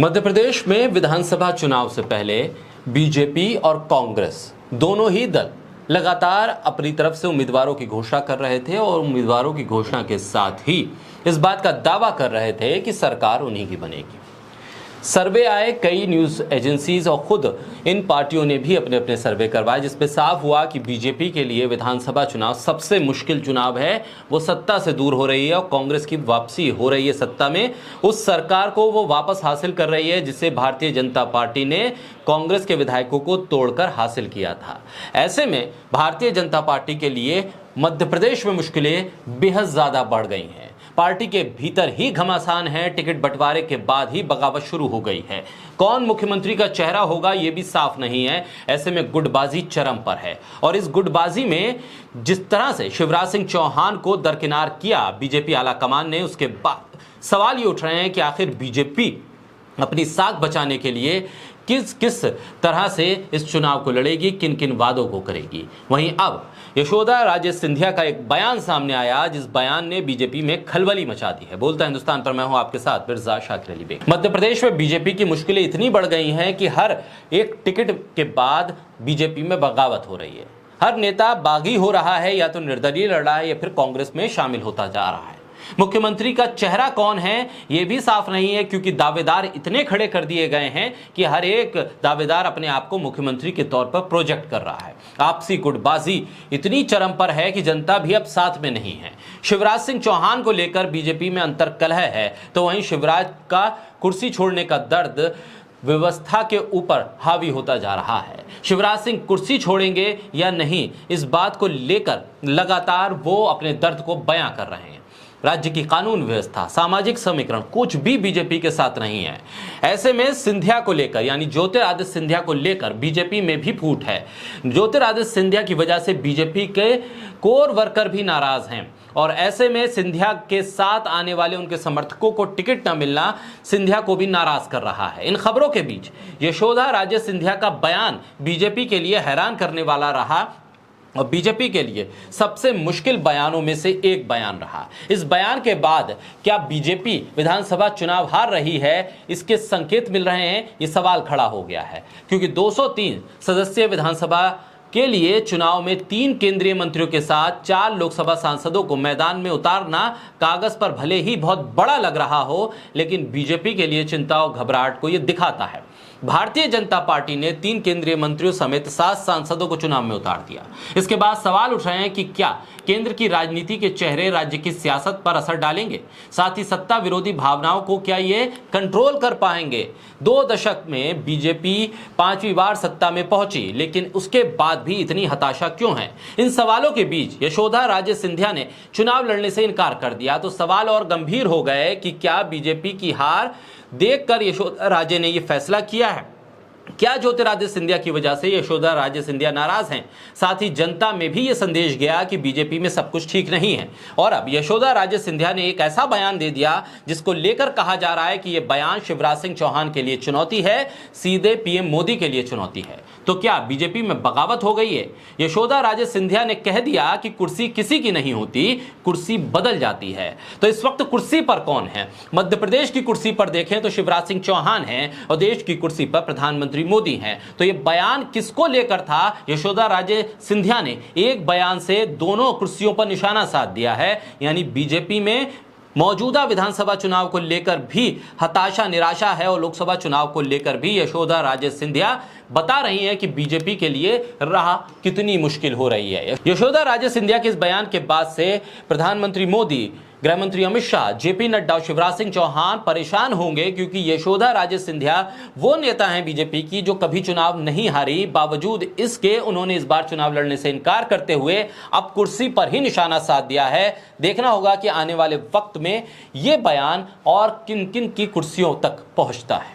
मध्य प्रदेश में विधानसभा चुनाव से पहले बीजेपी और कांग्रेस दोनों ही दल लगातार अपनी तरफ से उम्मीदवारों की घोषणा कर रहे थे और उम्मीदवारों की घोषणा के साथ ही इस बात का दावा कर रहे थे कि सरकार उन्हीं की बनेगी। सर्वे आए, कई न्यूज़ एजेंसीज और खुद इन पार्टियों ने भी अपने अपने सर्वे करवाए, जिसपे साफ हुआ कि बीजेपी के लिए विधानसभा चुनाव सबसे मुश्किल चुनाव है। वो सत्ता से दूर हो रही है और कांग्रेस की वापसी हो रही है सत्ता में। उस सरकार को वो वापस हासिल कर रही है जिसे भारतीय जनता पार्टी ने कांग्रेस के विधायकों को तोड़कर हासिल किया था। ऐसे में भारतीय जनता पार्टी के लिए मध्य प्रदेश में मुश्किलें बेहद ज़्यादा बढ़ गई हैं। पार्टी के भीतर ही घमासान है। टिकट बंटवारे के बाद ही बगावत शुरू हो गई है। कौन मुख्यमंत्री का चेहरा होगा ये भी साफ नहीं है। ऐसे में गुटबाजी चरम पर है और इस गुटबाजी में जिस तरह से शिवराज सिंह चौहान को दरकिनार किया बीजेपी आला कमान ने, उसके बाद सवाल ये उठ रहे हैं कि आखिर बीजेपी अपनी साख बचाने के लिए किस किस तरह से इस चुनाव को लड़ेगी, किन किन वादों को करेगी। वहीं अब यशोदा राजे सिंधिया का एक बयान सामने आया, जिस बयान ने बीजेपी में खलबली मचा दी है। बोलता हिंदुस्तान पर मैं हूं आपके साथ मिर्जा शाकिर अली बेग। मध्य प्रदेश में बीजेपी की मुश्किलें इतनी बढ़ गई हैं कि हर एक टिकट के बाद बीजेपी में बगावत हो रही है। हर नेता बागी हो रहा है, या तो निर्दलीय लड़ रहा है या फिर कांग्रेस में शामिल होता जा रहा है। मुख्यमंत्री का चेहरा कौन है यह भी साफ नहीं है, क्योंकि दावेदार इतने खड़े कर दिए गए हैं कि हर एक दावेदार अपने आप को मुख्यमंत्री के तौर पर प्रोजेक्ट कर रहा है। आपसी गुटबाजी इतनी चरम पर है कि जनता भी अब साथ में नहीं है। शिवराज सिंह चौहान को लेकर बीजेपी में अंतर्कलह है, तो वहीं शिवराज का कुर्सी छोड़ने का दर्द व्यवस्था के ऊपर हावी होता जा रहा है। शिवराज सिंह कुर्सी छोड़ेंगे या नहीं, इस बात को लेकर लगातार वो अपने दर्द को बयां कर रहे हैं। राज्य की कानून व्यवस्था, सामाजिक समीकरण कुछ भी बीजेपी के साथ नहीं है। ऐसे में सिंधिया को लेकर, यानी ज्योतिरादित्य सिंधिया को लेकर बीजेपी में भी फूट है। ज्योतिरादित्य सिंधिया की वजह से बीजेपी के कोर वर्कर भी नाराज हैं और ऐसे में सिंधिया के साथ आने वाले उनके समर्थकों को टिकट न मिलना सिंधिया को भी नाराज कर रहा है। इन खबरों के बीच यशोदा राजे सिंधिया का बयान बीजेपी के लिए हैरान करने वाला रहा और बीजेपी के लिए सबसे मुश्किल बयानों में से एक बयान रहा। इस बयान के बाद क्या बीजेपी विधानसभा चुनाव हार रही है, इसके संकेत मिल रहे हैं, ये सवाल खड़ा हो गया है। क्योंकि 203 सदस्यीय विधानसभा के लिए चुनाव में 3 केंद्रीय मंत्रियों के साथ 4 लोकसभा सांसदों को मैदान में उतारना कागज पर भले ही बहुत बड़ा लग रहा हो, लेकिन बीजेपी के लिए चिंता और घबराहट को यह दिखाता है। भारतीय जनता पार्टी ने 3 केंद्रीय मंत्रियों समेत 7 सांसदों को चुनाव में उतार दिया। इसके बाद सवाल उठ रहे हैं कि क्या केंद्र की राजनीति के चेहरे राज्य की सियासत पर असर डालेंगे, साथ ही सत्ता विरोधी भावनाओं को क्या ये कंट्रोल कर पाएंगे। 2 दशक में बीजेपी 5वीं बार सत्ता में पहुंची, लेकिन उसके बाद भी इतनी हताशा क्यों है। इन सवालों के बीच यशोदा राजे सिंधिया ने चुनाव लड़ने से इनकार कर दिया, तो सवाल और गंभीर हो गए कि क्या बीजेपी की हार देखकर यशोदा राजे ने यह फैसला किया है। क्या ज्योतिरादित्य सिंधिया की वजह से यशोदा राजे सिंधिया नाराज हैं। साथ ही जनता में भी यह संदेश गया कि बीजेपी में सब कुछ ठीक नहीं है। और अब यशोदा राजे सिंधिया ने एक ऐसा बयान दे दिया जिसको लेकर कहा जा रहा है कि यह बयान शिवराज सिंह चौहान के लिए चुनौती है, सीधे पीएम मोदी के लिए चुनौती है। तो क्या बीजेपी में बगावत हो गई है। यशोदा राजे सिंधिया ने कह दिया कि कुर्सी किसी की नहीं होती, कुर्सी बदल जाती है। तो इस वक्त कुर्सी पर कौन है। मध्य प्रदेश की कुर्सी पर देखें तो शिवराज सिंह चौहान हैं और देश की कुर्सी पर प्रधानमंत्री मोदी हैं। तो यह बयान किसको लेकर था। यशोदा राजे सिंधिया ने एक बयान से दोनों कुर्सियों पर निशाना साध दिया है, यानी बीजेपी में मौजूदा विधानसभा चुनाव को लेकर भी हताशा निराशा है और लोकसभा चुनाव को लेकर भी यशोदा राजे सिंधिया बता रही हैं कि बीजेपी के लिए राह कितनी मुश्किल हो रही है। यशोदा राजे सिंधिया के इस बयान के बाद से प्रधानमंत्री मोदी, गृह मंत्री अमित शाह, जेपी नड्डा और शिवराज सिंह चौहान परेशान होंगे, क्योंकि यशोदा राजे सिंधिया वो नेता हैं बीजेपी की जो कभी चुनाव नहीं हारी। बावजूद इसके उन्होंने इस बार चुनाव लड़ने से इनकार करते हुए अब कुर्सी पर ही निशाना साध दिया है। देखना होगा कि आने वाले वक्त में ये बयान और किन किन की कुर्सियों तक पहुंचता है।